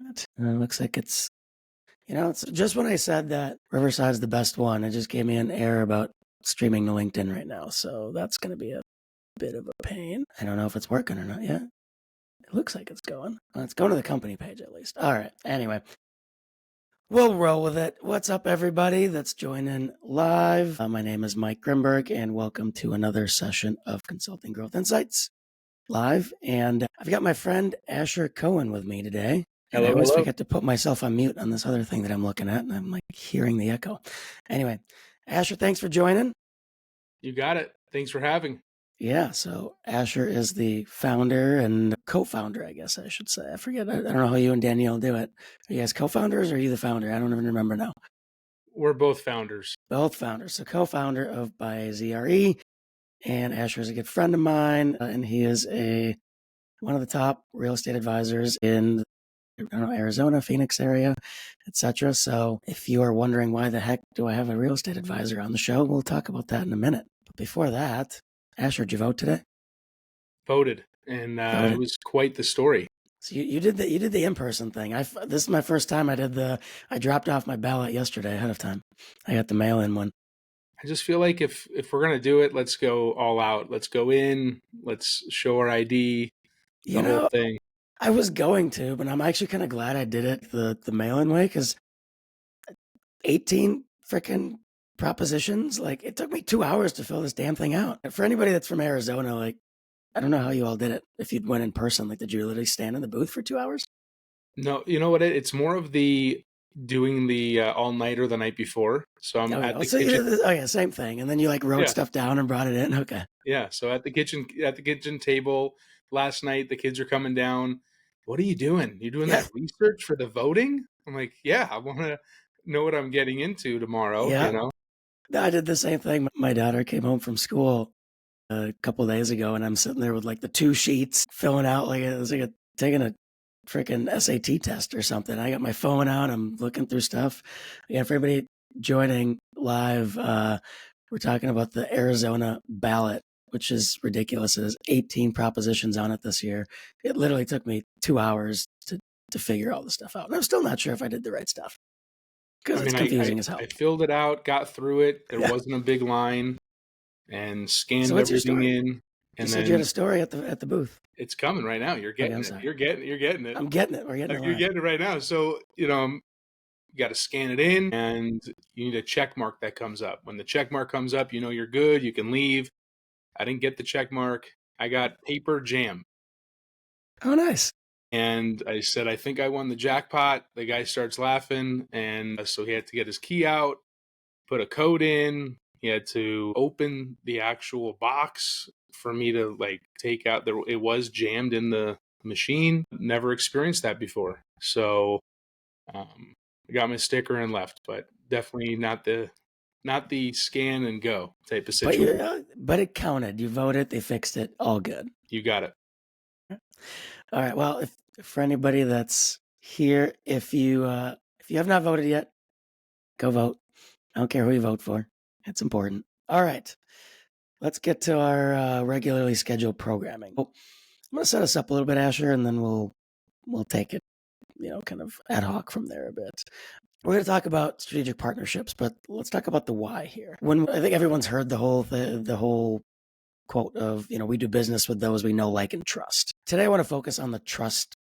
It looks like it's just when I said that Riverside's the best one, it just gave me an error about streaming to LinkedIn right now. So that's going to be a bit of a pain. I don't know if it's working or not yet. It looks like it's going. Well, it's going to the company page at least. All right. Anyway, we'll roll with it. What's up, everybody that's joining live? My name is Mike Grinberg, and welcome to another session of Consulting Growth Insights live. And I've got my friend Asher Cohen with me today. And I always forget to put myself on mute on this other thing that I'm looking at, and I'm like hearing the echo. Anyway, Asher, thanks for joining. You got it. Thanks for having. Yeah, so Asher is the founder and co-founder, I guess I should say. I forget. I don't know how you and Danielle do it. Are you guys co-founders or are you the founder? I don't even remember now. We're both founders. Both founders. So co-founder of by ZRE, and Asher is a good friend of mine, and he is one of the top real estate advisors in Arizona, Phoenix area, etc. So if you are wondering why the heck do I have a real estate advisor on the show, we'll talk about that in a minute. But before that, Asher, did you vote today? Voted, and it was quite the story. So you did the in-person thing. This is my first time I dropped off my ballot yesterday ahead of time. I got the mail-in one. I just feel like if we're gonna do it, let's go all out. Let's go in. Let's show our ID. The whole thing. I was going to, but I'm actually kind of glad I did it the mail-in way, because 18 freaking propositions. Like, it took me 2 hours to fill this damn thing out. For anybody that's from Arizona, like, I don't know how you all did it. If you'd went in person, like, did you literally stand in the booth for 2 hours? No, you know what? It's more of the doing the all-nighter the night before. So I'm at the kitchen. Oh yeah, same thing. And then you like wrote stuff down and brought it in. Okay. Yeah. So at the kitchen table last night, the kids are coming down. What are you doing? You doing that research for the voting? I'm like, yeah, I want to know what I'm getting into tomorrow. Yeah. You know? I did the same thing. My daughter came home from school a couple days ago, and I'm sitting there with like the 2 sheets filling out like it was like taking a freaking SAT test or something. I got my phone out. I'm looking through stuff. Yeah, for everybody joining live, we're talking about the Arizona ballot, which is ridiculous. There's 18 propositions on it this year. It literally took me 2 hours to figure all the stuff out. And I'm still not sure if I did the right stuff, because it's confusing as hell. I filled it out, got through it. There wasn't a big line, and scanned everything in. And you said you had a story at the booth. It's coming right now. You're getting it. You're getting it. I'm getting it. We're getting it. You're getting it right now. So, you got to scan it in, and you need a check mark that comes up. When the check mark comes up, you're good. You can leave. I didn't get the check mark. I got paper jam. Oh, nice. And I said, I think I won the jackpot. The guy starts laughing. And so he had to get his key out, put a code in. He had to open the actual box for me to take out. It was jammed in the machine. Never experienced that before. So I got my sticker and left, but definitely not the scan and go type of situation. But it counted. You voted. They fixed it. All good. You got it. All right. Well, if for anybody that's here, if you have not voted yet, go vote. I don't care who you vote for. It's important. All right. Let's get to our regularly scheduled programming. I'm going to set us up a little bit, Asher, and then we'll take it, kind of ad hoc from there a bit. We're going to talk about strategic partnerships, but let's talk about the why here. I think everyone's heard the whole quote of, we do business with those we know, like, and trust. Today, I want to focus on the trust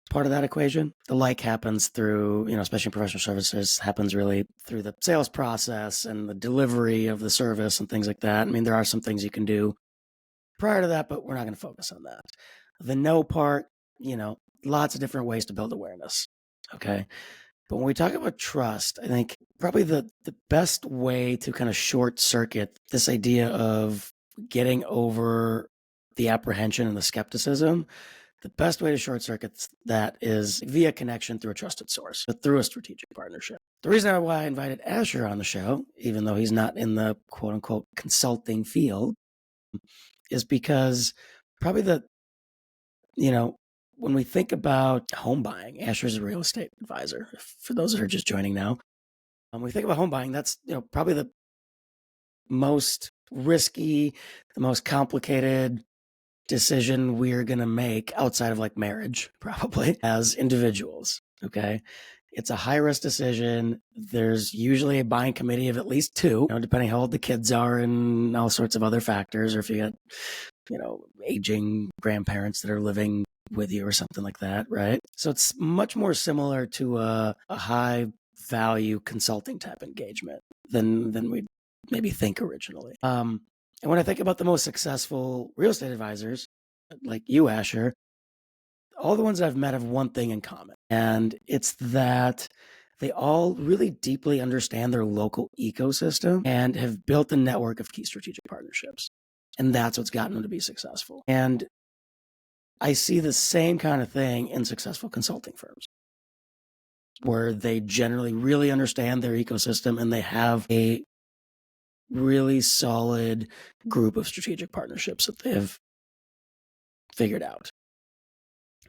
part of that equation. The like happens through, especially in professional services, happens really through the sales process and the delivery of the service and things like that. I mean, there are some things you can do prior to that, but we're not going to focus on that. The know part, lots of different ways to build awareness. Okay. But when we talk about trust, I think probably the best way to kind of short circuit this idea of getting over the apprehension and the skepticism, the best way to short circuit that is via connection through a trusted source, but through a strategic partnership. The reason why I invited Asher on the show, even though he's not in the quote unquote consulting field, is because probably when we think about home buying, Asher's a real estate advisor. For those that are just joining now, when we think about home buying, that's probably the most risky, the most complicated decision we're going to make outside of like marriage, probably, as individuals. Okay. It's a high risk decision. There's usually a buying committee of at least two, depending how old the kids are and all sorts of other factors, or if you got, aging grandparents that are living with you or something like that, right? So it's much more similar to a high value consulting type engagement than we maybe think originally. And when I think about the most successful real estate advisors, like you, Asher, all the ones I've met have one thing in common, and it's that they all really deeply understand their local ecosystem and have built a network of key strategic partnerships. And that's what's gotten them to be successful. And I see the same kind of thing in successful consulting firms, where they generally really understand their ecosystem and they have a really solid group of strategic partnerships that they have figured out.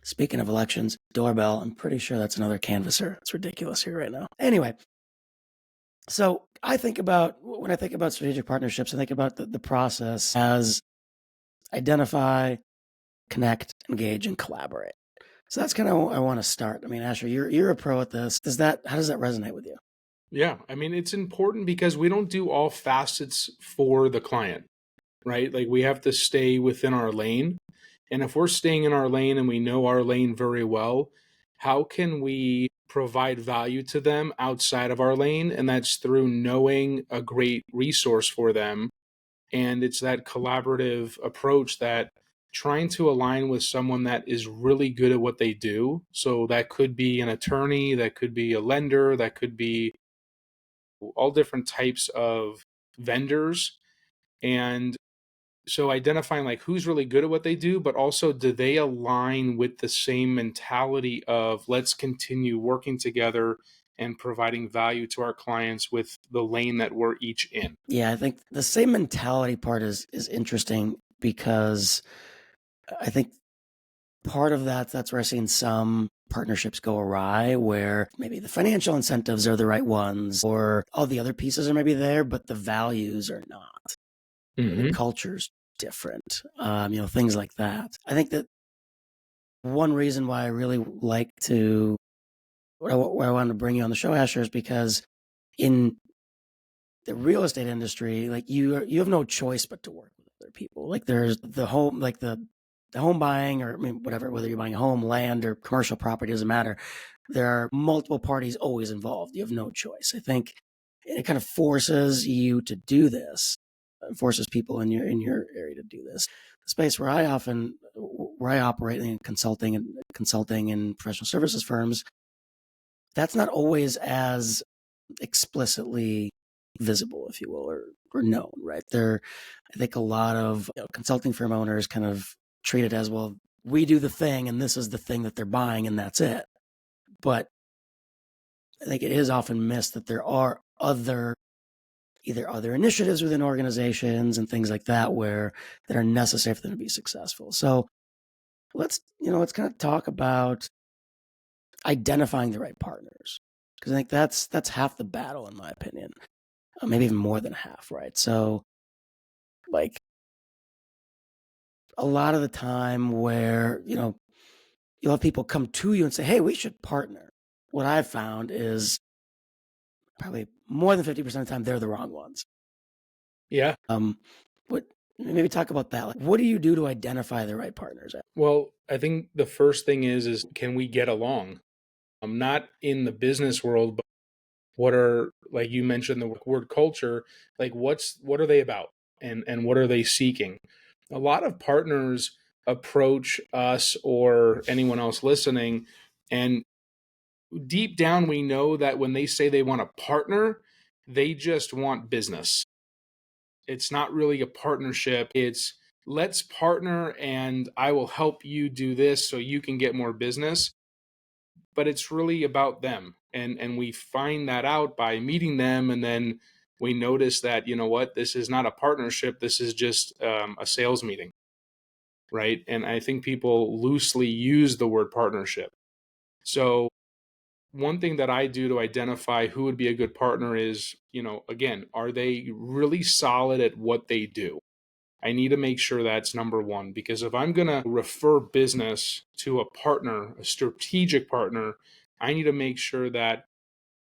Speaking of elections, doorbell, I'm pretty sure that's another canvasser. It's ridiculous here right now. Anyway, so when I think about strategic partnerships, I think about the process as identify, connect, engage, and collaborate. So that's kind of where I want to start. I mean, Asher, you're a pro at this. How does that resonate with you? Yeah, I mean, it's important because we don't do all facets for the client, right? Like we have to stay within our lane. And if we're staying in our lane and we know our lane very well, how can we provide value to them outside of our lane? And that's through knowing a great resource for them. And it's that collaborative approach, that trying to align with someone that is really good at what they do. So that could be an attorney, that could be a lender, that could be all different types of vendors. And so identifying like who's really good at what they do, but also do they align with the same mentality of let's continue working together and providing value to our clients with the lane that we're each in. Yeah, I think the same mentality part is interesting, because I think part of that's where I've seen some partnerships go awry, where maybe the financial incentives are the right ones, or all the other pieces are maybe there, but the values are not. The Hmm. culture's different, things like that. I think that one reason why I really like to, where I wanted to bring you on the show, Asher, is because in the real estate industry, like you have no choice but to work with other people. Like there's the home, like the home buying, or I mean, whatever, whether you're buying a home, land, or commercial property, doesn't matter. There are multiple parties always involved. You have no choice. I think it kind of forces you to do this, forces people in your area to do this. The space where I operate in consulting and professional services firms, that's not always as explicitly visible, if you will, or known, right? I think a lot of consulting firm owners kind of treat it as, well, we do the thing and this is the thing that they're buying and that's it. But I think it is often missed that there are either other initiatives within organizations and things like that that are necessary for them to be successful. So let's kind of talk about identifying the right partners, because I think that's half the battle, in my opinion. Maybe even more than half, right? So, like, a lot of the time where, you'll have people come to you and say, hey, we should partner. What I've found is probably more than 50% of the time, they're the wrong ones. Yeah. Um, what Maybe talk about that. Like, what do you do to identify the right partners? Well, I think the first thing is can we get along? Not in the business world, but what are, like you mentioned the word culture, like what are they about, and what are they seeking? A lot of partners approach us or anyone else listening, and deep down we know that when they say they want a partner, they just want business. It's not really a partnership. It's let's partner and I will help you do this so you can get more business. But it's really about them. And we find that out by meeting them, and then we notice that, you know what, this is not a partnership, this is just a sales meeting, right? And I think people loosely use the word partnership. So one thing that I do to identify who would be a good partner is, again, are they really solid at what they do? I need to make sure that's number one, because if I'm going to refer business to a partner, a strategic partner, I need to make sure that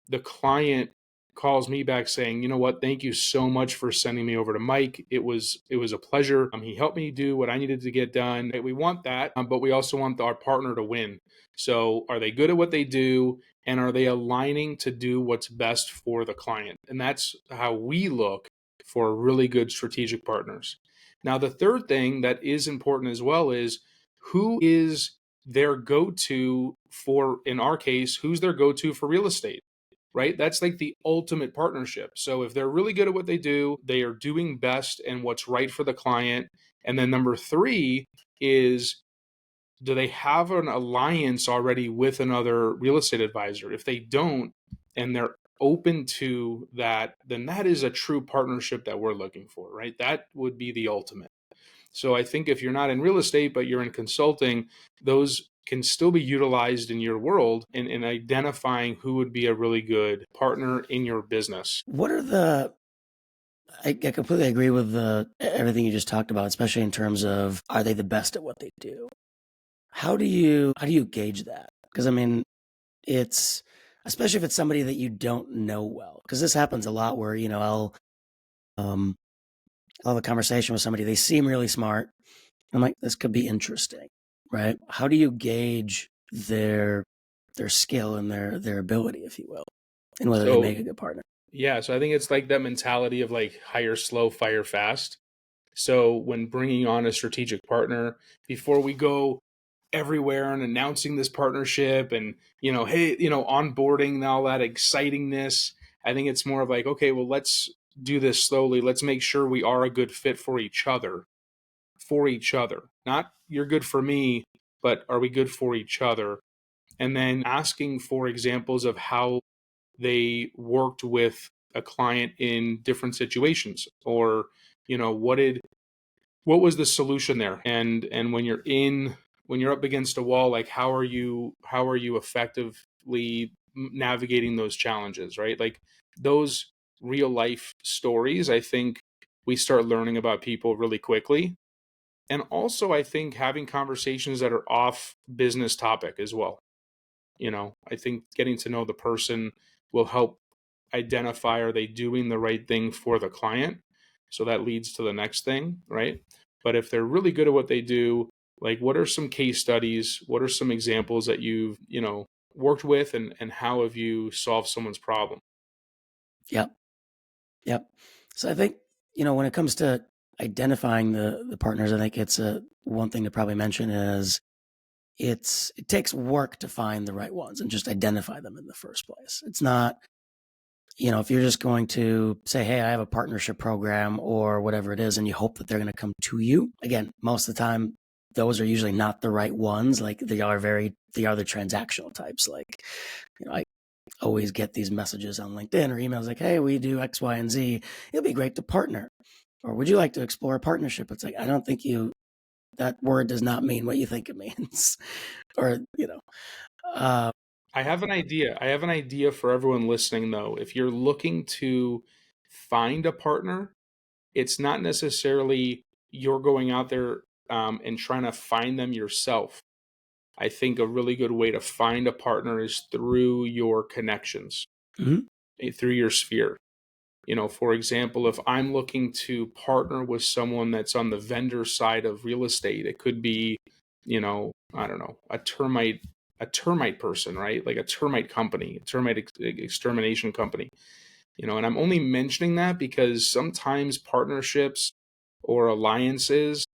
the client calls me back saying, you know what, thank you so much for sending me over to Mike. It was a pleasure. He helped me do what I needed to get done. We want that, but we also want our partner to win. So are they good at what they do? And are they aligning to do what's best for the client? And that's how we look for really good strategic partners. Now, the third thing that is important as well is who is their go-to for, in our case, who's their go-to for real estate, right? That's like the ultimate partnership. So if they're really good at what they do, they are doing best and what's right for the client. And then number three is, do they have an alliance already with another real estate advisor? If they don't, and they're open to that, then that is a true partnership that we're looking for, right? That would be the ultimate. So I think if you're not in real estate, but you're in consulting, those can still be utilized in your world in identifying who would be a really good partner in your business. What are the I completely agree with everything you just talked about, especially in terms of are they the best at what they do? How do you gauge that? Because I mean, it's especially if it's somebody that you don't know well. Because this happens a lot where um I'll have a conversation with somebody. They seem really smart. I'm like, this could be interesting, right? How do you gauge their skill and their ability, if you will, and whether they So, make a good partner? yeah, so I think it's like that mentality of like hire slow, fire fast. So when bringing on a strategic partner, before we go everywhere and announcing this partnership and, hey, onboarding and all that excitingness, I think it's more of like, okay, well, let's do this slowly. Let's make sure we are a good fit for each other. Not you're good for me, but are we good for each other? And then asking for examples of how they worked with a client in different situations, or what was the solution there, and when you're up against a wall, like how are you effectively navigating those challenges, right? Like those real life stories, I think we start learning about people really quickly. And also I think having conversations that are off business topic as well. I think getting to know the person will help identify, are they doing the right thing for the client? So that leads to the next thing, right? But if they're really good at what they do, like what are some case studies? What are some examples that you've, worked with, and how have you solved someone's problem? Yep, yep. So I think when it comes to identifying the partners, I think it's a one thing to probably mention is it takes work to find the right ones and just identify them in the first place. It's not, if you're just going to say, hey, I have a partnership program or whatever it is, and you hope that they're going to come to you. Again, most of the time, those are usually not the right ones. Like they are the transactional types. Like, I always get these messages on LinkedIn or emails like, hey, we do X, Y, and Z. It'd be great to partner. Or would you like to explore a partnership? It's like, I don't think that word does not mean what you think it means. Or, uh, I have an idea for everyone listening, though. If you're looking to find a partner, it's not necessarily you're going out there and trying to find them yourself. I think a really good way to find a partner is through your connections, mhm, through your sphere. For example, if I'm looking to partner with someone that's on the vendor side of real estate, it could be, I don't know, a termite person, right? Like a termite company, a termite extermination company. And I'm only mentioning that because sometimes partnerships or alliances,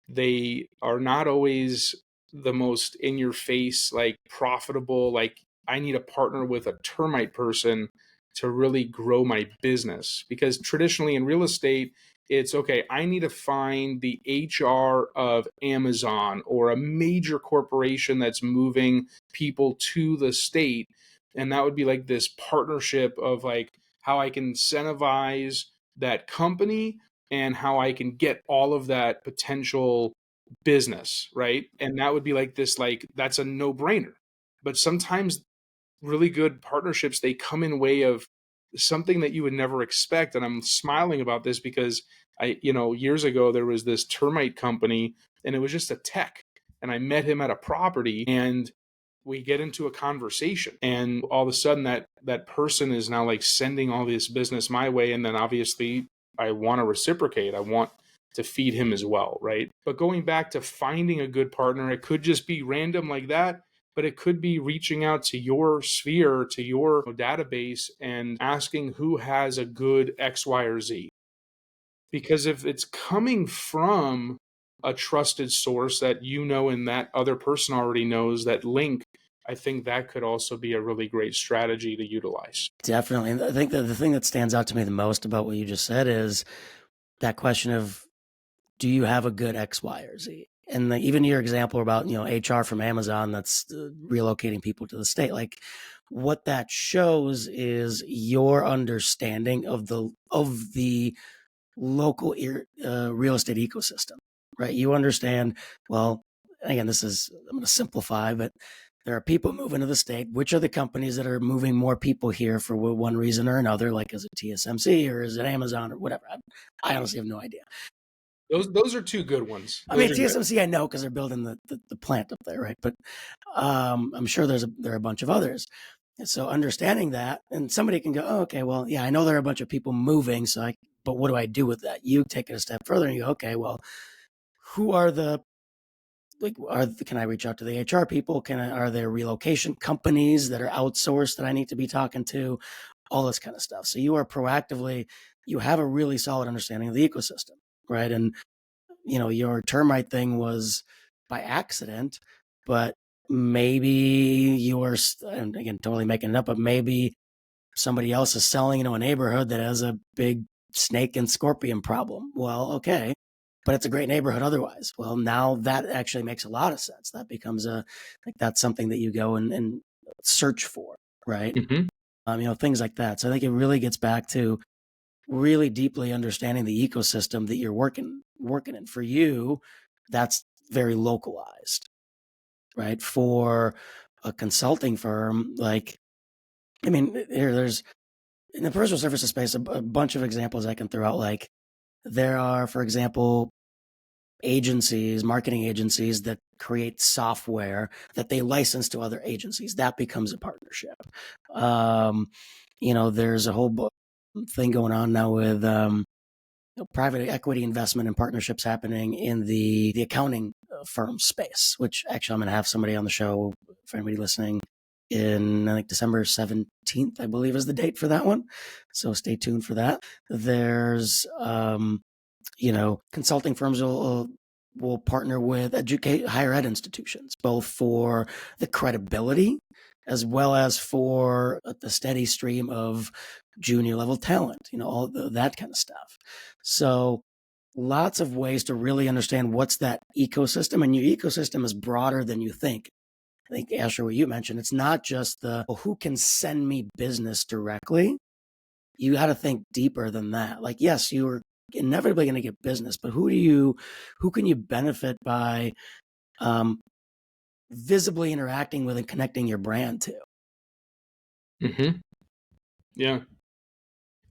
they are not always the most in your face, like profitable. Like, I need to partner with a termite person to really grow my business. Because traditionally in real estate, it's okay, I need to find the HR of Amazon or a major corporation that's moving people to the state. And that would be like this partnership of like how I can incentivize that company and how I can get all of that potential business, right? And that would be like this, like that's a no-brainer. But sometimes really good partnerships, they come in way of something that you would never expect. And I'm smiling about this because years ago there was this termite company, and it was just a tech. And I met him at a property, and we get into a conversation, and all of a sudden that person is now like sending all this business my way, and then obviously I want to reciprocate. I want to feed him as well, right? But going back to finding a good partner, it could just be random like that, but it could be reaching out to your sphere, to your database, and asking who has a good X, Y, or Z. Because if it's coming from a trusted source that you know and that other person already knows, that link, I think that could also be a really great strategy to utilize. Definitely. And I think that the thing that stands out to me the most about what you just said is that question of, do you have a good X, Y, or Z? And even your example about, HR from Amazon that's relocating people to the state, like what that shows is your understanding of the local real estate ecosystem, right? You understand, well, again, I'm going to simplify, but there are people moving to the state. Which are the companies that are moving more people here for one reason or another? Like, is it TSMC or is it Amazon or whatever? I honestly have no idea. Those are two good ones. I mean, TSMC, I know because they're building the plant up there, right? But I'm sure there are a bunch of others. And so understanding that, and somebody can go, oh, okay, well, yeah, I know there are a bunch of people moving, but what do I do with that? You take it a step further and you go, okay, well, who are can I reach out to the HR people? Are there relocation companies that are outsourced that I need to be talking to? All this kind of stuff. So you have a really solid understanding of the ecosystem, right? And your termite thing was by accident, but maybe and again, totally making it up, but maybe somebody else is selling into a neighborhood that has a big snake and scorpion problem. Well, okay, but it's a great neighborhood otherwise. Well, now that actually makes a lot of sense. That becomes that's something that you go and search for, right? Mm-hmm. Things like that. So I think it really gets back to really deeply understanding the ecosystem that you're working in. For you, that's very localized, right? For a consulting firm, there's in the personal services space a bunch of examples I can throw out. Like there are, for example, marketing agencies that create software that they license to other agencies. That becomes a partnership. There's a whole thing going on now with private equity investment and partnerships happening in the accounting firm space, which actually I'm going to have somebody on the show for anybody listening in, I think, December 17th, I believe is the date for that one. So stay tuned for that. There's, consulting firms will partner with higher ed institutions, both for the credibility as well as for the steady stream of junior level talent, all that kind of stuff. So lots of ways to really understand what's that ecosystem, and your ecosystem is broader than you think. I think, Asher, what you mentioned, it's not just who can send me business directly. You got to think deeper than that. Like, yes, you're inevitably going to get business, but who can you benefit by visibly interacting with and connecting your brand to? Mm-hmm. Yeah.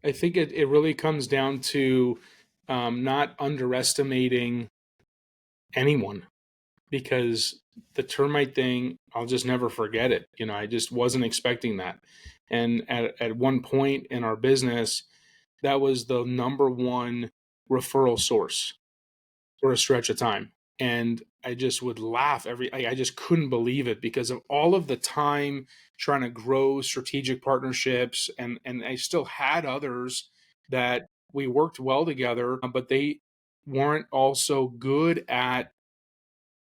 I think it really comes down to not underestimating anyone, because the termite thing, I'll just never forget it. I just wasn't expecting that. And at one point in our business, that was the number one referral source for a stretch of time. And I just would laugh I just couldn't believe it because of all of the time trying to grow strategic partnerships. And I still had others that we worked well together, but they weren't also good at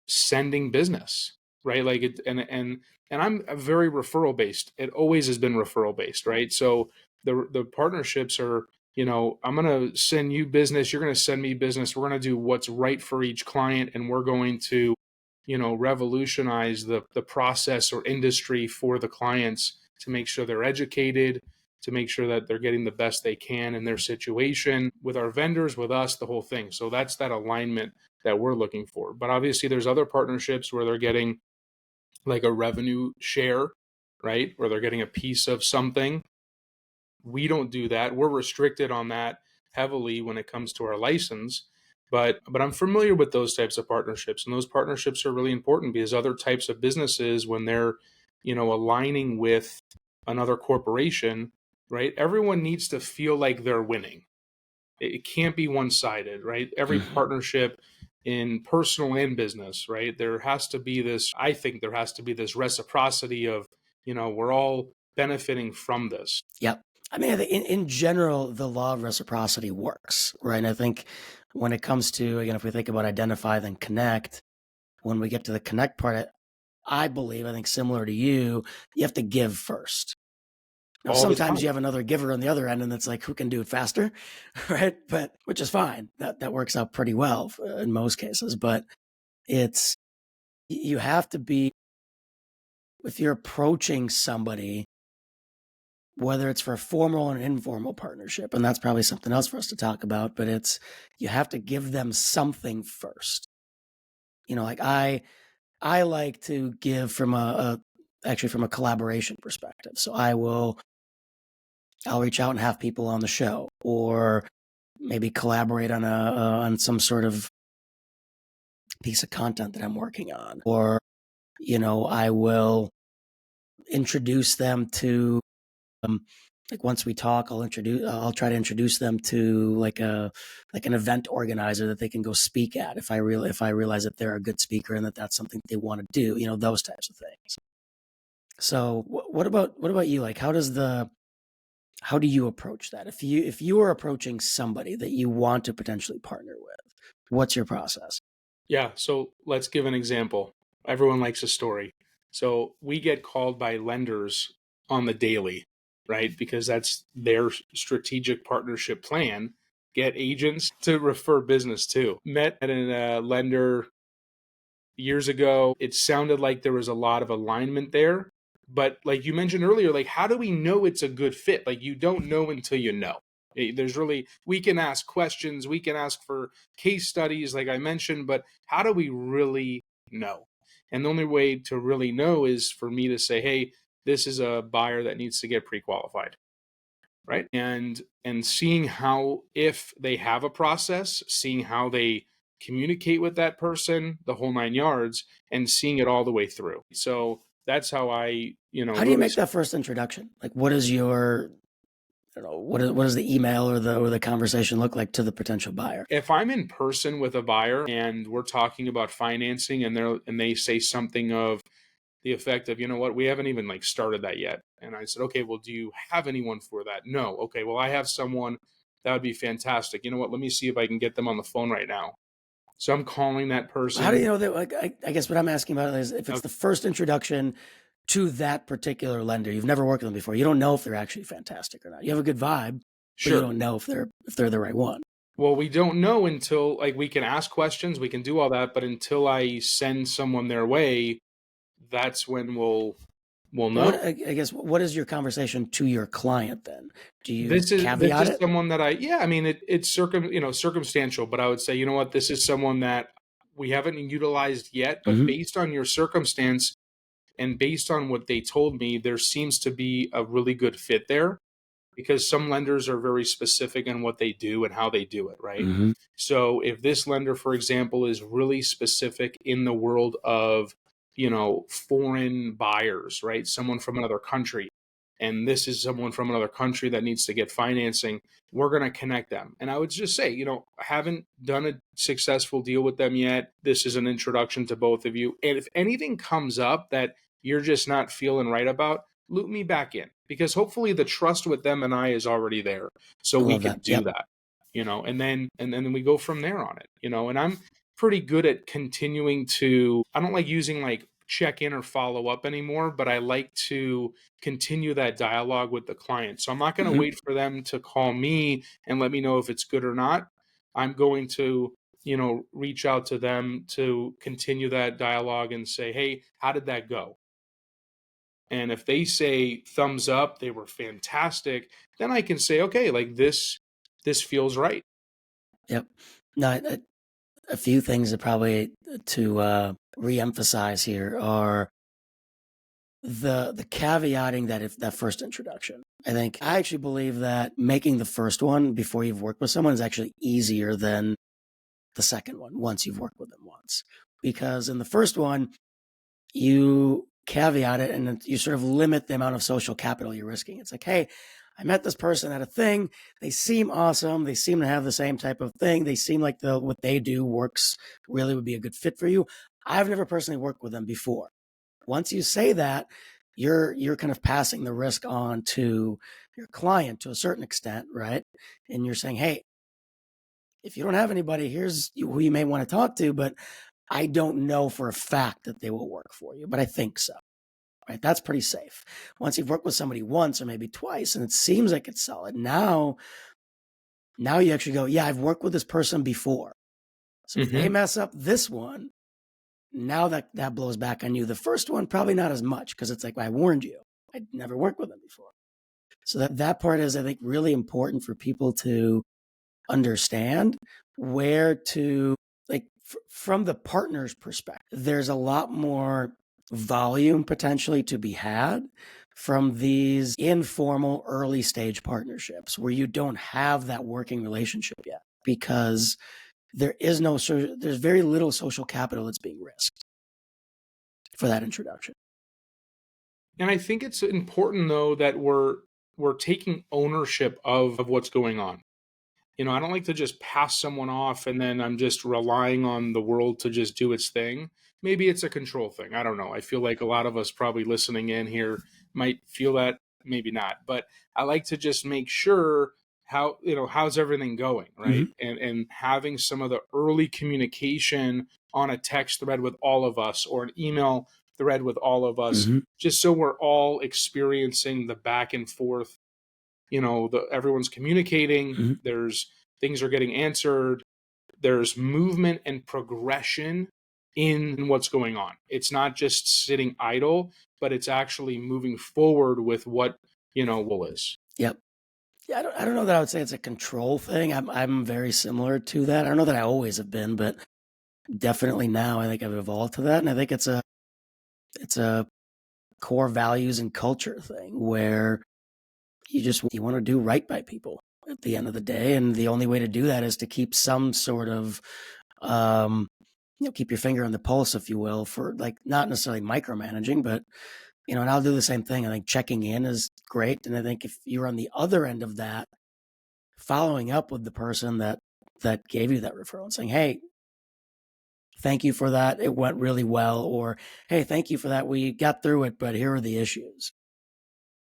sending business, right? Like it, and I'm very referral based. It always has been referral based, right? So the partnerships are, I'm going to send you business, you're going to send me business. We're going to do what's right for each client, and we're going to, revolutionize the process or industry for the clients to make sure they're educated, to make sure that they're getting the best they can in their situation with our vendors, with us, the whole thing. So that's that alignment that we're looking for. But obviously there's other partnerships where they're getting like a revenue share, right? Where they're getting a piece of something. We don't do that. We're restricted on that heavily when it comes to our license. But I'm familiar with those types of partnerships, and those partnerships are really important because other types of businesses, when they're aligning with another corporation, right? Everyone needs to feel like they're winning. It can't be one-sided, right? Every Mhm. partnership in personal and business, right? I think there has to be this reciprocity of, we're all benefiting from this. Yep. I mean, I think in general, the law of reciprocity works, right? And I think when it comes to, again, if we think about identify, then connect, when we get to the connect part, I believe, I think similar to you have to give first. Now, All the sometimes time. you have another giver on the other end, and it's like, who can do it faster, right? But which is fine. That works out pretty well in most cases. But it's you have to be if you're approaching somebody, whether it's for a formal or an informal partnership, and that's probably something else for us to talk about. But it's you have to give them something first. Like I like to give from actually from a collaboration perspective. So I'll reach out and have people on the show, or maybe collaborate on some sort of piece of content that I'm working on, or I will introduce them to like once we talk, I'll try to introduce them to like an event organizer that they can go speak at if I realize that they're a good speaker and that that's something they want to do, those types of things. So what about you? Like how do you approach that? If you are approaching somebody that you want to potentially partner with, what's your process? Yeah. So let's give an example. Everyone likes a story. So we get called by lenders on the daily, right? Because that's their strategic partnership plan. Get agents to refer business to. Met at a lender years ago. It sounded like there was a lot of alignment there. But like you mentioned earlier, like how do we know it's a good fit? Like you don't know until you know. We can ask questions, we can ask for case studies, like I mentioned, but how do we really know? And the only way to really know is for me to say, hey, this is a buyer that needs to get pre-qualified, right? And seeing how, if they have a process, seeing how they communicate with that person, the whole 9 yards, and seeing it all the way through. So that's how I How do you really. make that first introduction? Like what is your I don't know, what does the email or the conversation look like to the potential buyer? If I'm in person with a buyer and we're talking about financing, and they say something of the effect of, what, we haven't even like started that yet. And I said, okay, well, do you have anyone for that? No. Okay, well, I have someone that would be fantastic. You know what? Let me see if I can get them on the phone right now. So I'm calling that How do you person. know that? Like, I guess what I'm asking about is if it's the first introduction to that particular lender, you've never worked with them before, you don't know if they're actually fantastic or not. You have a good vibe, but you Sure. don't know if they're the right one. Well, we don't know until, like, we can ask questions, we can do all that, but until I send someone their way, that's when we'll But what know. I guess what is your conversation to your client then? Do you This caveat is it? someone that yeah, I mean, it's circumstantial, but I would say, you know what, this is someone that we haven't utilized yet, but Hmm. based on your circumstance and based on what they told me, there seems to be a really good fit there, because some lenders are very specific in what they do and how they do it, right? Hmm. So if this lender, for example, is really specific in the world of, foreign buyers, right? Someone from another country, and this is someone from another country that needs to get financing, we're going to connect them. And I would just say, I haven't done a successful deal with them yet. This is an introduction to both of you. And if anything comes up that you're just not feeling right about, loop me back in, because hopefully the trust with them and I is already there, so I we love can that. do Yep. that, and then we go from there on it, and I'm pretty good at continuing to. I don't like using like check in or follow up anymore, but I like to continue that dialogue with the client. So I'm not going to Hmm. wait for them to call me and let me know if it's good or not. I'm going to reach out to them to continue that dialogue and say, hey, how did that go? And if they say thumbs up, they were fantastic, then I can say, okay, like this feels right. Yep. No, a few things that probably to reemphasize here are the caveating that if that first introduction. I actually believe that making the first one before you've worked with someone is actually easier than the second one once you've worked with them once. Because in the first one, you caveat it, and you sort of limit the amount of social capital you're risking. It's like, hey, I met this person at a thing. They seem awesome. They seem to have the same type of thing. They seem like what they do works, really would be a good fit for you. I've never personally worked with them before. Once you say that, you're kind of passing the risk on to your client to a certain extent, right? And you're saying, hey, if you don't have anybody, here's who you may want to talk to, but I don't know for a fact that they will work for you, but I think so. Right? That's pretty safe. Once you've worked with somebody once or maybe twice and it seems like it's solid, now you actually go, yeah, I've worked with this person before. So if they Hmm. mess up this one, now that blows back on you. The first one, probably not as much because it's like, I warned you. I'd never worked with them before. So that part is, I think, really important for people to understand where to, like, from the partner's perspective. There's a lot more volume potentially to be had from these informal early stage partnerships where you don't have that working relationship yet, because there's very little social capital that's being risked for that introduction. And I think it's important though that we're taking ownership of what's going on. I don't like to just pass someone off and then I'm just relying on the world to just do its thing. Maybe it's a control thing. I don't know. I feel like a lot of us probably listening in here might feel that, maybe not. But I like to just make sure how's everything going, right? Hmm. And having some of the early communication on a text thread with all of us or an email thread with all of us, Hmm. just so we're all experiencing the back and forth. Everyone's communicating, Hmm. there's things are getting answered, there's movement and progression in what's going on. It's not just sitting idle, but it's actually moving forward with what will is. Yep. Yeah, I don't know that I would say it's a control thing. I'm very similar to that. I don't know that I always have been, but definitely now I think I've evolved to that, and I think it's a core values and culture thing where you want to do right by people at the end of the day, and the only way to do that is to keep some sort of um keep your finger on the pulse, if you will, for, like, not necessarily micromanaging, but and I'll do the same thing. I think checking in is great, and I think if you're on the other end of that, following up with the person that gave you that referral and saying, hey, thank you for that, it went really well, or hey, thank you for that, we got through it, but here are the issues.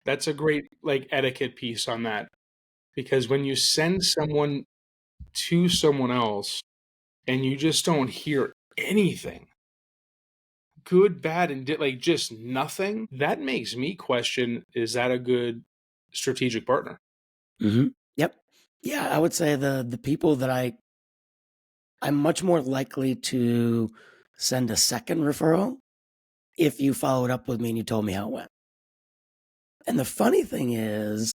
That's a great like etiquette piece on that, because when you send someone to someone else and you just don't hear anything, good, bad, and like just nothing, that makes me question, is that a good strategic partner? Hmm. Yep. Yeah, I would say the people that I'm much more likely to send a second referral if you followed up with me and you told me how it went. And the funny thing is,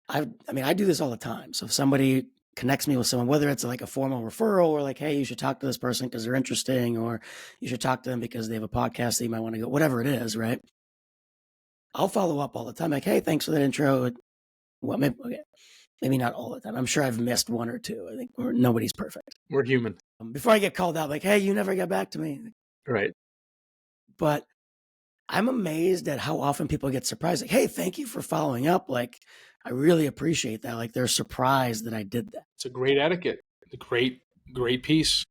I do this all the time. So if somebody connects me with someone, whether it's like a formal referral or like, hey, you should talk to this person because they're interesting, or you should talk to them because they have a podcast that you might want to go, whatever it is, right? I'll follow up all the time. Like, hey, thanks for that intro. Well, maybe, okay, maybe not all the time. I'm sure I've missed one or two. I think nobody's perfect. We're human, Before I get called out, like, hey, you never got back to me. right? But I'm amazed at how often people get surprised. Like, hey, thank you for following up. Like, I really appreciate that. Like, they're surprised that I did that. It's a great etiquette, a great piece.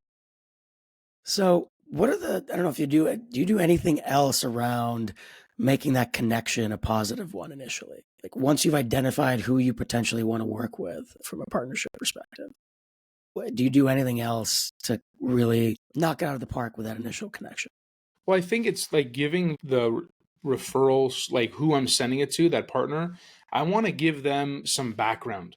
So, what are I don't know if do you do anything else around making that connection a positive one initially? Like, once you've identified who you potentially want to work with from a partnership perspective, do you do anything else to really knock it out of the park with that initial connection? Well, I think it's like giving the referrals, like who I'm sending it to, that partner, I want to give them some background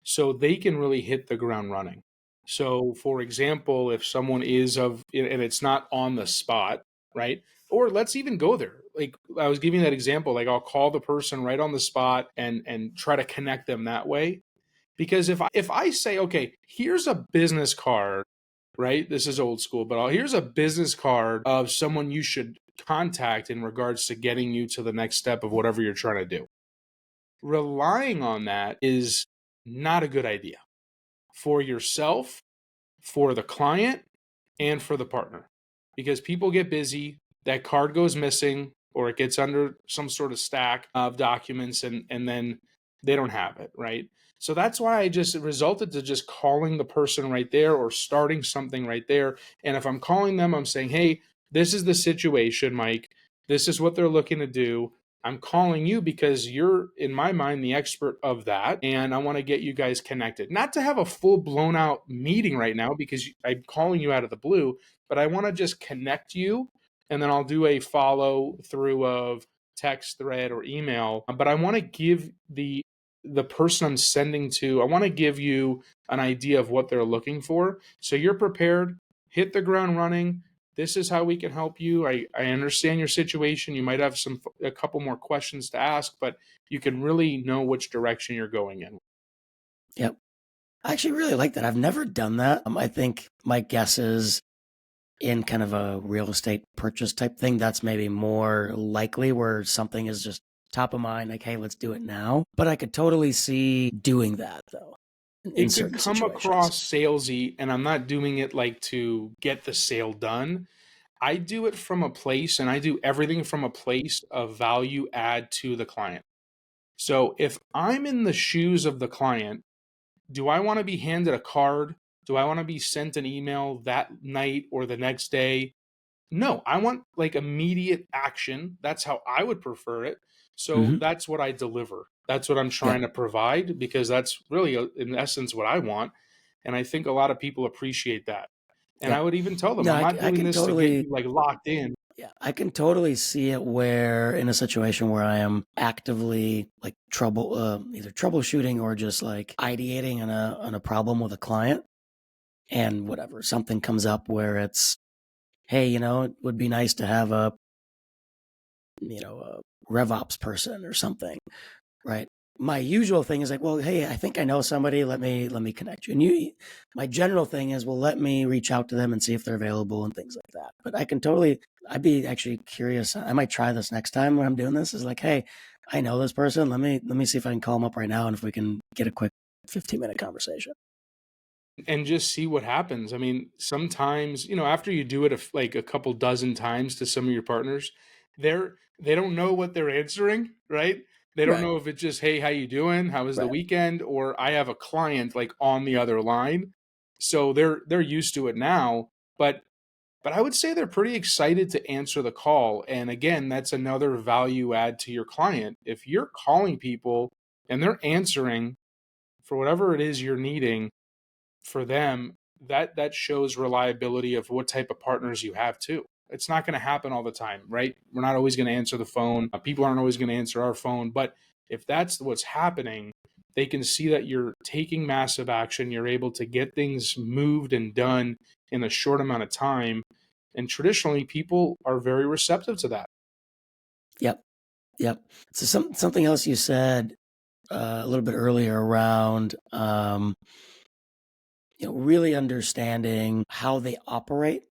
so they can really hit the ground running. So, for example, if someone is and it's not on the spot, right? Or let's even go there. Like I was giving that example, like I'll call the person right on the spot and try to connect them that way. Because if I say, okay, here's a business card, right? This is old school, but here's a business card of someone you should contact in regards to getting you to the next step of whatever you're trying to do. Relying on that is not a good idea for yourself, for the client, and for the partner, because people get busy. that card goes missing or it gets under some sort of stack of documents, and then they don't have it, right? So that's why I just resulted to just calling the person right there or starting something right there. And if I'm calling them, I'm saying, hey, this is the situation, Mike. This is what they're looking to do. I'm calling you because you're, in my mind, the expert of that. And I want to get you guys connected. Not to have a full blown out meeting right now because I'm calling you out of the blue, but I want to just connect you. And then I'll do a follow through of text, thread, or email. But I want to give the person I'm sending to, I want to give you an idea of what they're looking for. So you're prepared, hit the ground running. This is how we can help you. I understand your situation. You might have a couple more questions to ask, but you can really know which direction you're going in. Yep. I actually really like that. I've never done that. I think my guess is in kind of a real estate purchase type thing, that's maybe more likely where something is just top of mind, like, hey, let's do it now. But I could totally see doing that though in It could certain come situations. across salesy, and I'm not doing it like to get the sale done. I do it from a place, and I do everything from a place of value add to the client. So if I'm in the shoes of the client, do I want to be handed a card? Do I want to be sent an email that night or the next day? No, I want like immediate action. That's how I would prefer it. So Hmm. that's what I deliver. That's what I'm Yep. trying to provide because that's really, in essence, what I want. And I think a lot of people appreciate that. And I Yep. would even tell them, No, I'm not I doing can this to get totally, you like locked in. yeah, I can totally see it where in a situation where I am actively like either troubleshooting or just like ideating on a problem with a client and whatever, something comes up where it's, hey, it would be nice to have a RevOps person or something, right? My usual thing is like, well, hey, I think I know somebody. Let me connect you. My general thing is, well, let me reach out to them and see if they're available and things like that. But I'd be actually curious. I might try this next time when I'm doing this. Is like, hey, I know this person. Let me see if I can call them up right now and if we can get a quick 15-minute conversation. And just see what happens. I mean, sometimes, after you do it like a couple dozen times to some of your partners, they don't know what they're answering, right? They don't Right. know if it's just, "Hey, how you doing? How was the Right. weekend?" or "I have a client like on the other line." So they're used to it now, but I would say they're pretty excited to answer the call. And again, that's another value add to your client. If you're calling people and they're answering for whatever it is you're needing, for them, that shows reliability of what type of partners you have too. It's not going to happen all the time, right? We're not always going to answer the phone. People aren't always going to answer our phone. But if that's what's happening, they can see that you're taking massive action. You're able to get things moved and done in a short amount of time. And traditionally, people are very receptive to that. Yep. Yep. So something else you said a little bit earlier around really understanding how they operate,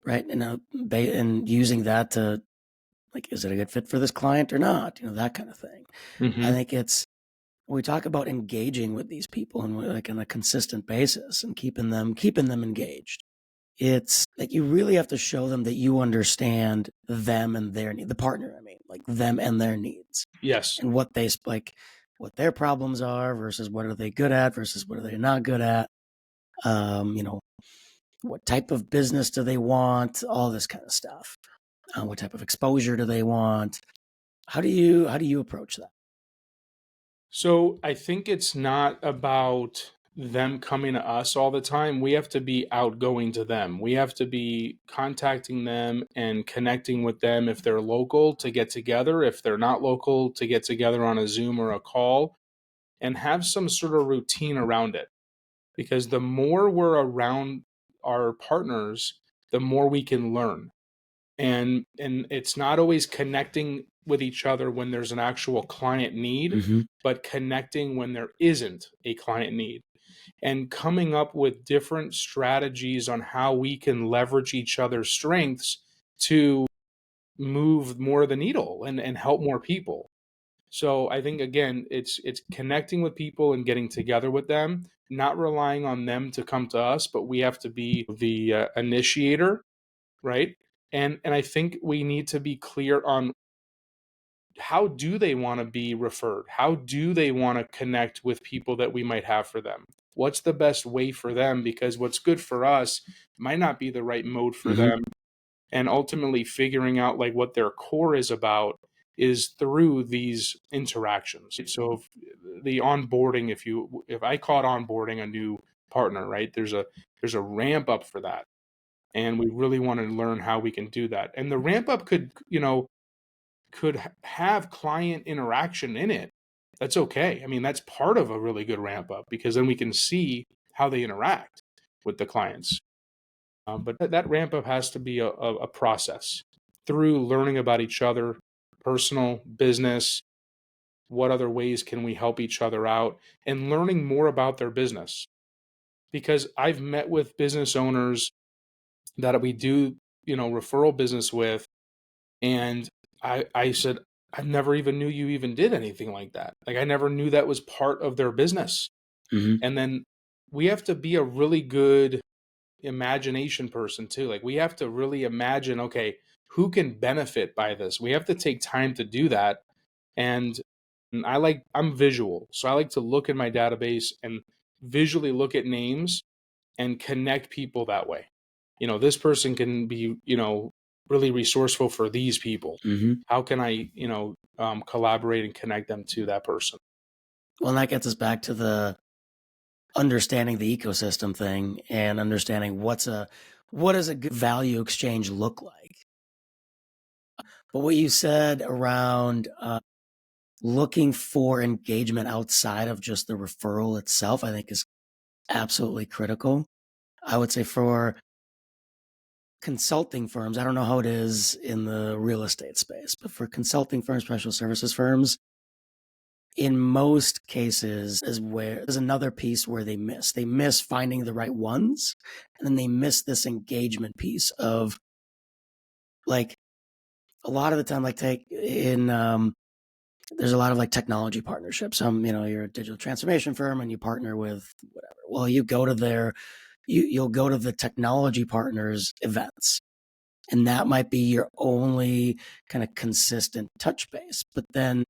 right? And using that to like, is it a good fit for this client or not? That kind of thing. I Mm-hmm. think we talk about engaging with these people and like on a consistent basis and keeping them engaged. It's like you really have to show them that you understand them and their need, the partner, I mean, like them and their needs Yes. and what their problems are versus what are they good at versus what are they not good at. Um, you know, what type of business do they want? All this kind of stuff. What type of exposure do they want? How do you approach that? So I think it's not about them coming to us all the time. We have to be outgoing to them. We have to be contacting them and connecting with them if they're local to get together, if they're not local to get together on a Zoom or a call, and have some sort of routine around it. Because the more we're around our partners, the more we can learn. And it's not always connecting with each other when there's an actual client need, Hmm. but connecting when there isn't a client need, and coming up with different strategies on how we can leverage each other's strengths to move more of the needle and help more people. So I think again, it's connecting with people and getting together with them, not relying on them to come to us, but we have to be the initiator, right? And I think we need to be clear on how do they want to be referred? How do they want to connect with people that we might have for them? What's the best way for them? Because what's good for us might not be the right mode for Mm-hmm. them. And ultimately figuring out like what their core is about is through these interactions. So if the onboarding, if I call it onboarding a new partner, right? There's a ramp up for that. And we really want to learn how we can do that. And the ramp up could have client interaction in it. That's okay. I mean, that's part of a really good ramp up because then we can see how they interact with the clients. But that ramp up has to be a process through learning about each other, personal, business. What other ways can we help each other out and learning more about their business? Because I've met with business owners that we do, referral business with, and I said, I never even knew you even did anything like that. Like I never knew that was part of their business. Mm-hmm. And then we have to be a really good imagination person too. Like we have to really imagine, okay, who can benefit by this? We have to take time to do that. And I'm visual. So I like to look in my database and visually look at names and connect people that way. This person can be, really resourceful for these people. Mm-hmm. How can I, collaborate and connect them to that person? Well, and that gets us back to the understanding the ecosystem thing and understanding what does a good value exchange look like. But what you said around looking for engagement outside of just the referral itself, I think is absolutely critical. I would say for consulting firms, I don't know how it is in the real estate space, but for consulting firms, professional services firms, in most cases is where there's another piece where they miss finding the right ones, and then they miss this engagement piece of like a lot of the time, like take in there's a lot of like technology partnerships. You're a digital transformation firm and you partner with whatever. Well, you'll go to the technology partners events, and that might be your only kind of consistent touch base. But then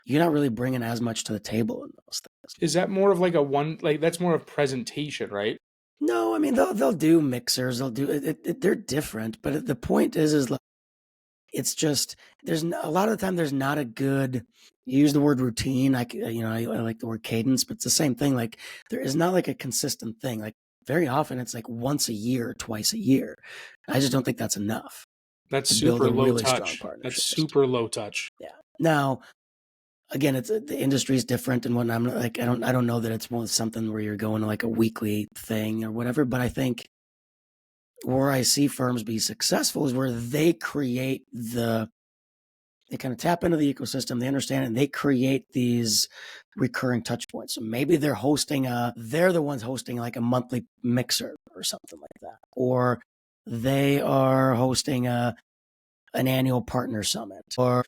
you're not really bringing as much to the table in those things. Is that more of like that's more of presentation, right? No, I mean they'll do mixers, they'll do it, they're different, but the point is like it's just a lot of the time there's not a good. You use the word routine. I like the word cadence, but it's the same thing. Like there is not like a consistent thing. Like very often it's like once a year, twice a year. I just don't think that's enough That's to build super a low really strong touch. That's partnership. super low touch. Yeah. Now, again, it's the industry is different and whatnot. I'm like I don't know that it's something where you're going to like a weekly thing or whatever. But I think where I see firms be successful is where they kind of tap into the ecosystem, they understand it, and they create these recurring touch points. So maybe they're the ones hosting like a monthly mixer or something like that. Or they are hosting an annual partner summit. Or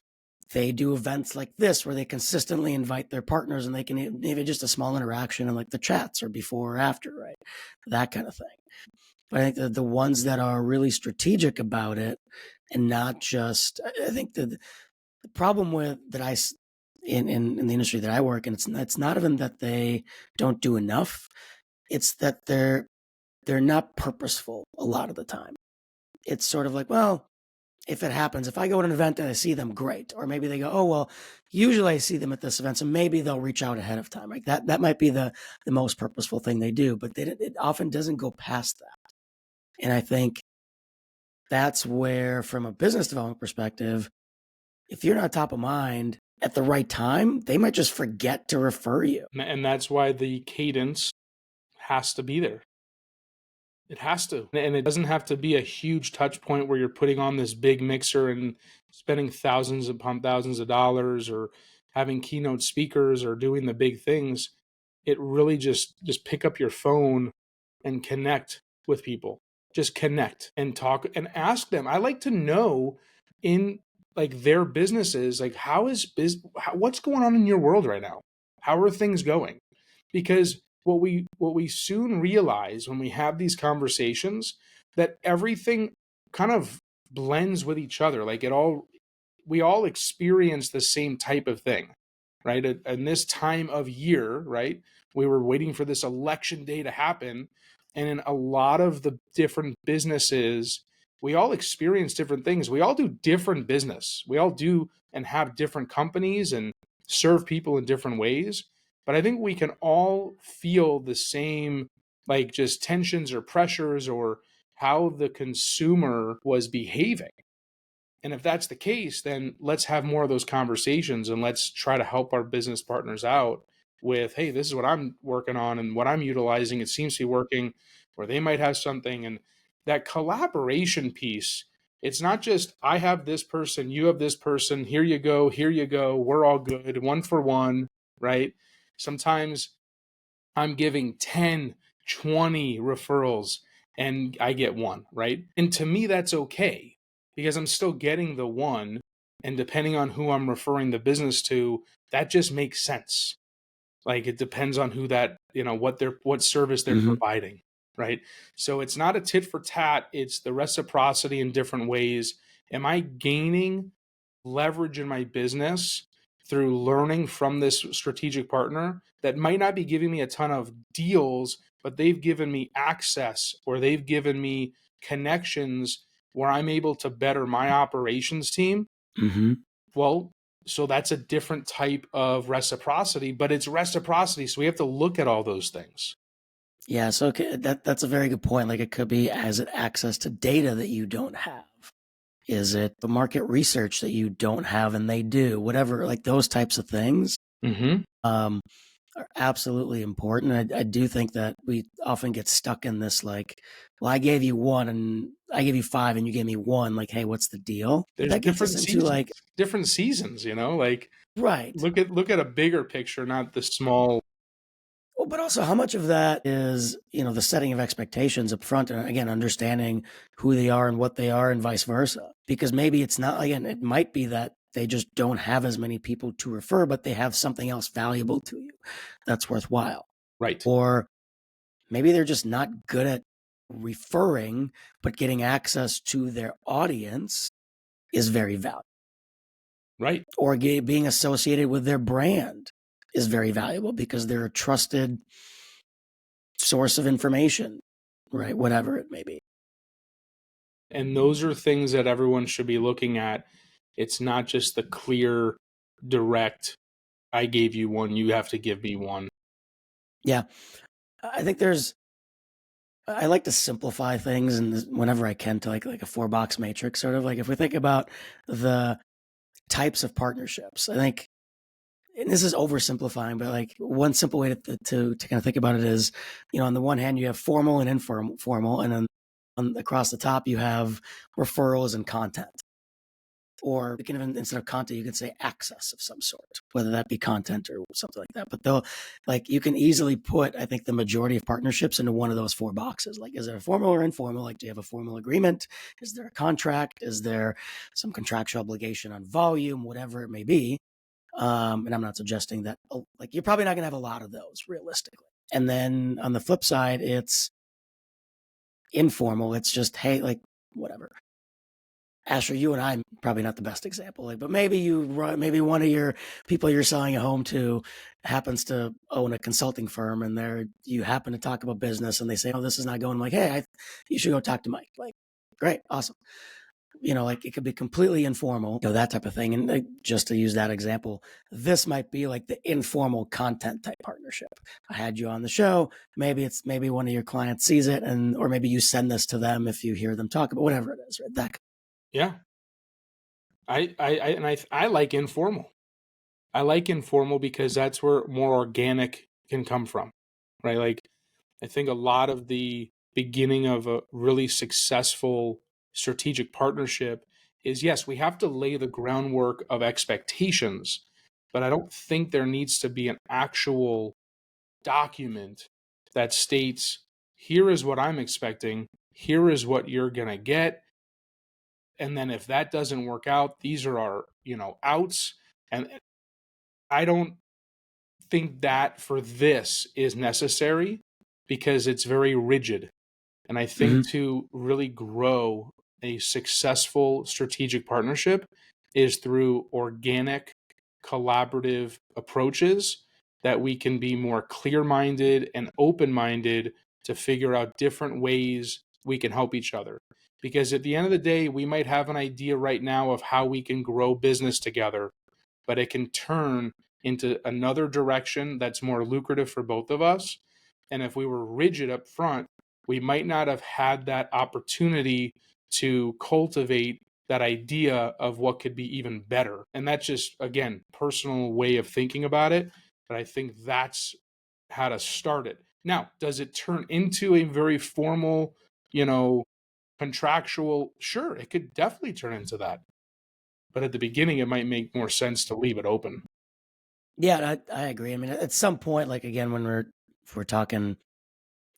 they do events like this where they consistently invite their partners and they can even just a small interaction in like the chats or before or after, right? That kind of thing. But I think that the ones that are really strategic about it and not just, I think that the problem with that in the industry that I work in, it's not even that they don't do enough. It's that they're not purposeful a lot of the time. It's sort of like, well, if it happens, if I go to an event and I see them, great. Or maybe they go, oh well, usually I see them at this event, so maybe they'll reach out ahead of time. Like that might be the most purposeful thing they do, but it often doesn't go past that. And I think that's where, from a business development perspective, if you're not top of mind at the right time, they might just forget to refer you. And that's why the cadence has to be there. It has to. And it doesn't have to be a huge touch point where you're putting on this big mixer and spending thousands upon thousands of dollars or having keynote speakers or doing the big things. It really just pick up your phone and connect with people. Just connect and talk and ask them. I like to know in like their businesses, like what's going on in your world right now? How are things going? Because what we soon realize when we have these conversations that everything kind of blends with each other. Like we all experience the same type of thing, right? In this time of year, right? We were waiting for this election day to happen. And in a lot of the different businesses, we all experience different things. We all do different business. We all do and have different companies and serve people in different ways. But I think we can all feel the same, like just tensions or pressures or how the consumer was behaving. And if that's the case, then let's have more of those conversations and let's try to help our business partners out with, hey, this is what I'm working on and what I'm utilizing. It seems to be working, or they might have something. And that collaboration piece, it's not just I have this person, you have this person, here you go, we're all good, one for one, right? Sometimes I'm giving 10, 20 referrals and I get one, right? And to me, that's okay because I'm still getting the one. And depending on who I'm referring the business to, that just makes sense. Like it depends on who that, what service they're Hmm. providing, right? So it's not a tit for tat, it's the reciprocity in different ways. Am I gaining leverage in my business through learning from this strategic partner that might not be giving me a ton of deals, but they've given me access or they've given me connections where I'm able to better my operations team? Hmm. Well, so that's a different type of reciprocity, but it's reciprocity. So we have to look at all those things. Yeah, so okay, that's a very good point. Like it could be, as it access to data that you don't have? Is it the market research that you don't have and they do? Whatever, like those types of things Mm-hmm. um, are absolutely important. I do think that we often get stuck in this, like, well, I gave you one and I gave you five and you gave me one. Like, hey, what's the deal? But There's that gets us into like, different seasons, like right. look at a bigger picture, not the small. Well, but also how much of that is, the setting of expectations up front and again, understanding who they are and what they are and vice versa. Because maybe it's not, again, it might be that they just don't have as many people to refer, but they have something else valuable to you that's worthwhile. Right. Or maybe they're just not good at referring, but getting access to their audience is very valuable. Right. Or being associated with their brand is very valuable because they're a trusted source of information, right? Whatever it may be. And those are things that everyone should be looking at. It's not just the clear, direct, I gave you one, you have to give me one. Yeah. I think I like to simplify things and whenever I can to like a 4-box matrix, sort of like if we think about the types of partnerships, I think, and this is oversimplifying, but like one simple way to kind of think about it is, on the one hand, you have formal and informal, and then across the top, you have referrals and content. Or you can even, instead of content, you can say access of some sort, whether that be content or something like that. But though, like you can easily put, I think, the majority of partnerships into one of those 4 boxes. Like, is it a formal or informal? Like, do you have a formal agreement? Is there a contract? Is there some contractual obligation on volume, whatever it may be? And I'm not suggesting that, like, you're probably not going to have a lot of those realistically. And then on the flip side, it's informal. It's just, hey, like, whatever. Asher, you and I probably not the best example, like, but maybe one of your people you're selling a home to happens to own a consulting firm, and you happen to talk about business, and they say, "Oh, this is not going." I'm like, hey, you should go talk to Mike. Like, great, awesome. Like it could be completely informal, that type of thing. And just to use that example, this might be like the informal content type partnership. I had you on the show. Maybe one of your clients sees it, or maybe you send this to them if you hear them talk about whatever it is, right? That. Yeah. I like informal. I like informal because that's where more organic can come from, right? Like I think a lot of the beginning of a really successful strategic partnership is, yes, we have to lay the groundwork of expectations, but I don't think there needs to be an actual document that states, here is what I'm expecting, here is what you're going to get. And then if that doesn't work out, these are our, outs. And I don't think that for this is necessary because it's very rigid. And I think Mhm. to really grow a successful strategic partnership is through organic, collaborative approaches that we can be more clear-minded and open-minded to figure out different ways we can help each other. Because at the end of the day, we might have an idea right now of how we can grow business together, but it can turn into another direction that's more lucrative for both of us. And if we were rigid up front, we might not have had that opportunity to cultivate that idea of what could be even better. And that's just, again, personal way of thinking about it. But I think that's how to start it. Now, does it turn into a very formal, contractual? Sure, it could definitely turn into that. But at the beginning, it might make more sense to leave it open. Yeah, I agree. I mean, at some point, like again, if we're talking,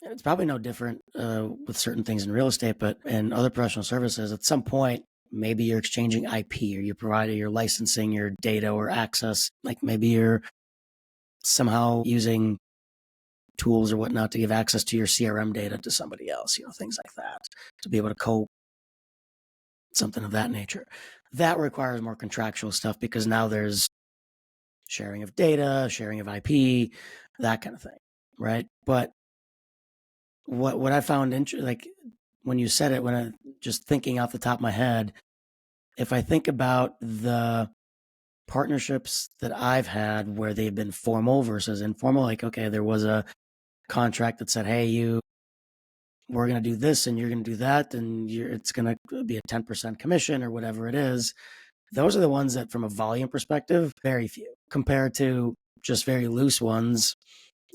it's probably no different with certain things in real estate, but in other professional services, at some point, maybe you're exchanging IP or you're licensing your data or access. Like maybe you're somehow using tools or whatnot to give access to your CRM data to somebody else, things like that, to be able to something of that nature. That requires more contractual stuff because now there's sharing of data, sharing of IP, that kind of thing, right? But what I found interesting, like when you said it, when I just thinking off the top of my head, if I think about the partnerships that I've had where they've been formal versus informal, like, okay, there was a contract that said, hey, we're going to do this and you're going to do that, and it's going to be a 10% commission or whatever it is. Those are the ones that, from a volume perspective, very few compared to just very loose ones.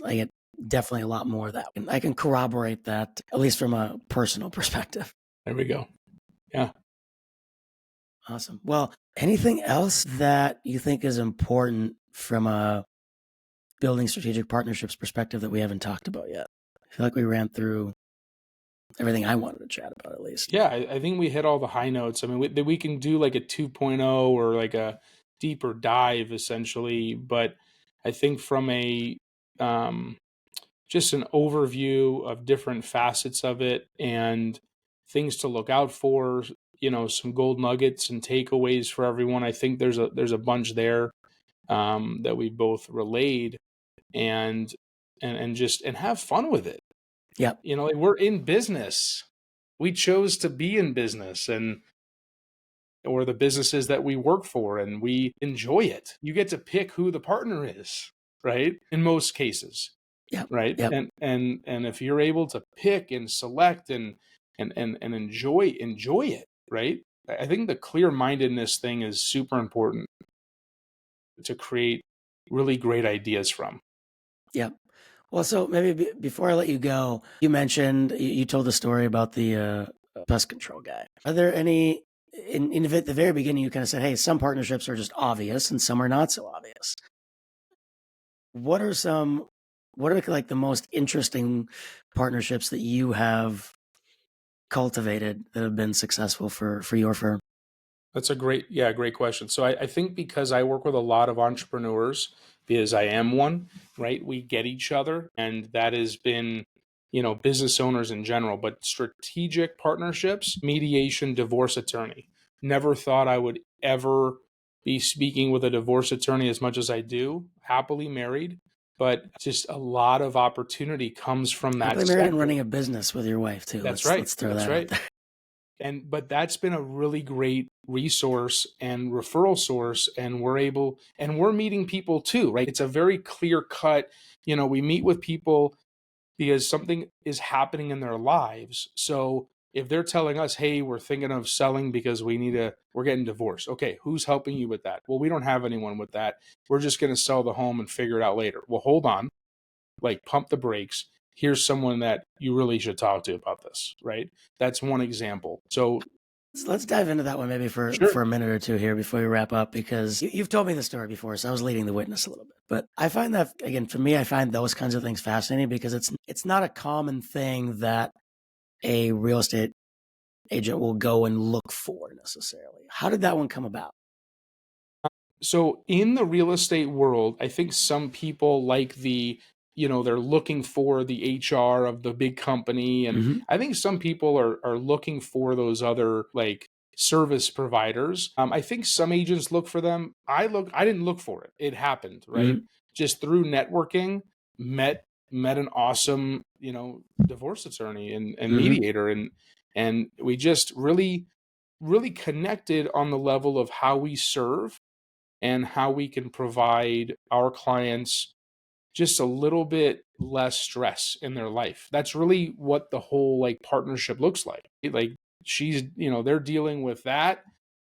I get definitely a lot more of that. And I can corroborate that, at least from a personal perspective. There we go. Yeah. Awesome. Well, anything else that you think is important from a building strategic partnerships perspective that we haven't talked about yet? I feel like we ran through everything I wanted to chat about, at least. Yeah, I think we hit all the high notes. I mean, we can do like a 2.0 or like a deeper dive essentially, but I think from a just an overview of different facets of it and things to look out for, some gold nuggets and takeaways for everyone. I think there's a bunch there that we both relayed and just have fun with it. Yep. Like we're in business. We chose to be in business or the businesses that we work for, and we enjoy it. You get to pick who the partner is, right? In most cases, Yep. right? Yep. And if you're able to pick and select and enjoy it, right? I think the clear-mindedness thing is super important to create really great ideas from. Yep. Well, so maybe before I let you go, you mentioned you told the story about the pest control guy. Are there any in the very beginning? You kind of said, "Hey, some partnerships are just obvious, and some are not so obvious." What are some? What are like the most interesting partnerships that you have cultivated that have been successful for your firm? That's a great question. So I think because I work with a lot of entrepreneurs, because I am one, right? We get each other, and that has been, business owners in general, but strategic partnerships, mediation, divorce attorney. Never thought I would ever be speaking with a divorce attorney as much as I do. Happily married, but just a lot of opportunity comes from that Happily married and sector. running a business with your wife too. That's right. Let's throw That's that out right. there. But that's been a really great resource and referral source, and we're meeting people too, right? It's a very clear cut, we meet with people because something is happening in their lives. So if they're telling us, hey, we're thinking of selling because we're getting divorced, okay, who's helping you with that? Well, we don't have anyone with that. We're just going to sell the home and figure it out later. Well, hold on, like pump the brakes. Here's someone that you really should talk to about this, right? That's one example. So Let's dive into that one maybe for sure. a minute or two here before we wrap up, because you've told me the story before, so I was leading the witness a little bit. But I find that, again, for me, I find those kinds of things fascinating because it's not a common thing that a real estate agent will go and look for necessarily. How did that one come about? So in the real estate world, I think some people like the they're looking for the HR of the big company. And Mm-hmm. I think some people are looking for those other like service providers. I think some agents look for them. I didn't look for it. It happened, right? Mm-hmm. Just through networking, met an awesome, divorce attorney and Mm-hmm. mediator. And we just really, really connected on the level of how we serve and how we can provide our clients just a little bit less stress in their life. That's really what the whole like partnership looks like. Like she's, they're dealing with that.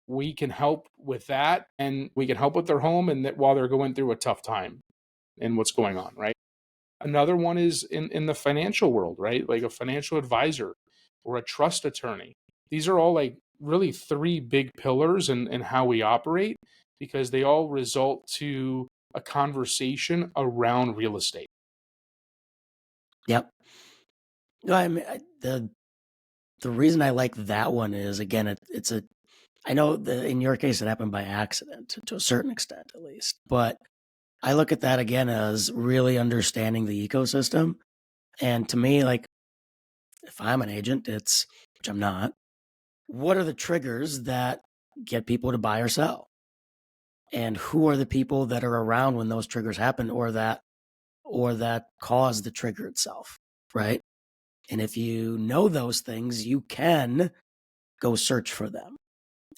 We can help with that, and we can help with their home and that while they're going through a tough time and what's going on, right? Another one is in the financial world, right? Like a financial advisor or a trust attorney. These are all like really three big pillars in how we operate because they all result to a conversation around real estate. Yep. No, I mean, the reason I like that one is, again, it's a, I know that in your case it happened by accident to a certain extent at least, but I look at that again as really understanding the ecosystem. And to me, like, if I'm an agent, which I'm not, what are the triggers that get people to buy or sell? And who are the people that are around when those triggers happen or that cause the trigger itself, right? And if you know those things, you can go search for them.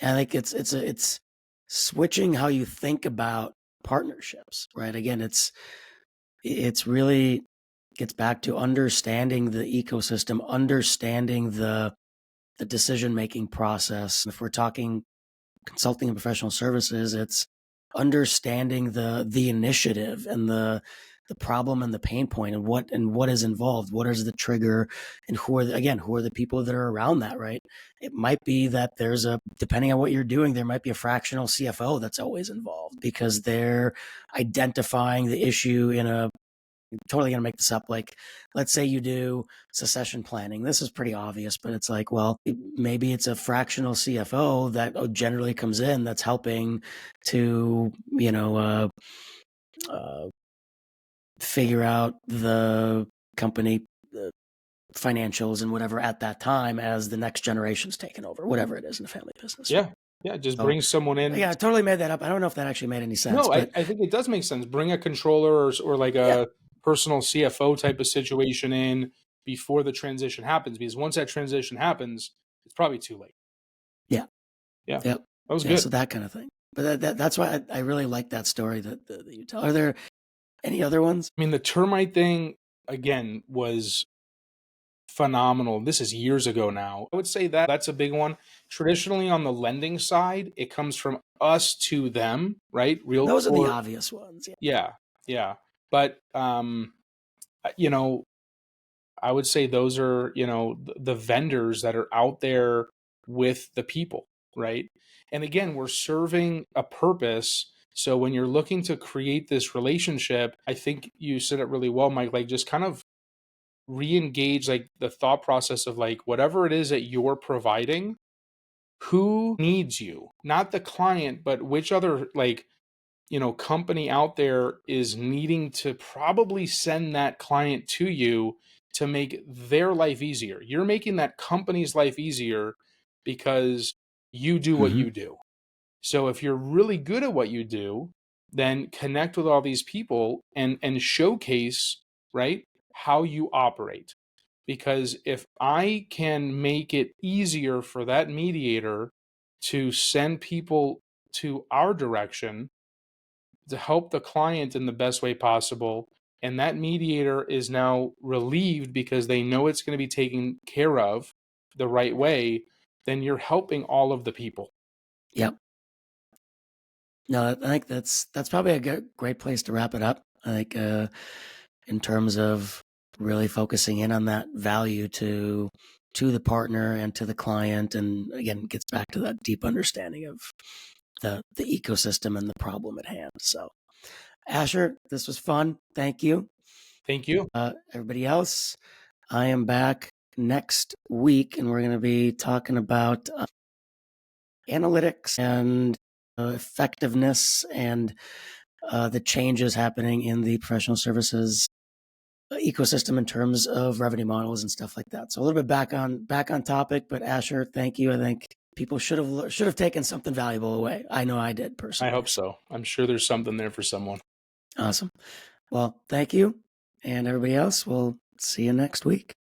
And I think it's switching how you think about partnerships, right? Again, it's really gets back to understanding the ecosystem, understanding the decision making process. If we're talking consulting and professional services, it's understanding the initiative and the problem and the pain point and what is involved, what is the trigger, and who are the people that are around that, right? It might be that depending on what you're doing, there might be a fractional CFO that's always involved because they're identifying the issue in a totally gonna make this up. Like, let's say you do succession planning. This is pretty obvious, but it's like, well, maybe it's a fractional CFO that generally comes in that's helping to, uh, figure out the company financials and whatever at that time as the next generation's taken over, whatever it is in the family business. Yeah. Yeah. Just So, bring someone in. yeah, I totally made that up. I don't know if that actually made any sense, No, I, but I think it does make sense. Bring a controller or like yeah, a personal CFO type of situation in before the transition happens, because once that transition happens, it's probably too late. yeah, Yeah. yeah, That was yeah. So good. that kind of thing. But that's why I really like that story that you tell. Are there any other ones? I mean, the termite thing again was phenomenal. This is years ago now. I would say that that's a big one. Traditionally on the lending side, it comes from us to them, right? Those are the Realtor. obvious ones. Yeah. Yeah. Yeah. But you know, I would say those are, the vendors that are out there with the people, right? And again, we're serving a purpose. So when you're looking to create this relationship, I think you said it really well, Mike, like just kind of re-engage like the thought process of like whatever it is that you're providing, who needs you? Not the client, but which other like company out there is needing to probably send that client to you to make their life easier. You're making that company's life easier because you do what Mm-hmm. you do. So if you're really good at what you do, then connect with all these people and showcase, right, how you operate. Because if I can make it easier for that mediator to send people to our direction, to help the client in the best way possible, and that mediator is now relieved because they know it's going to be taken care of the right way, then you're helping all of the people. Yep. No, I think that's probably a great place to wrap it up. I think in terms of really focusing in on that value to the partner and to the client, and again, it gets back to that deep understanding of the ecosystem and the problem at hand. So, Asher, this was fun. Thank you. Thank you. Everybody else, I am back next week, and we're going to be talking about analytics and effectiveness and the changes happening in the professional services ecosystem in terms of revenue models and stuff like that. So a little bit back on topic, but Asher, thank you. I think people should have taken something valuable away. I know I did I personally. hope so. I'm sure there's something there for someone. Awesome. Well, thank you. And everybody else, we'll see you next week.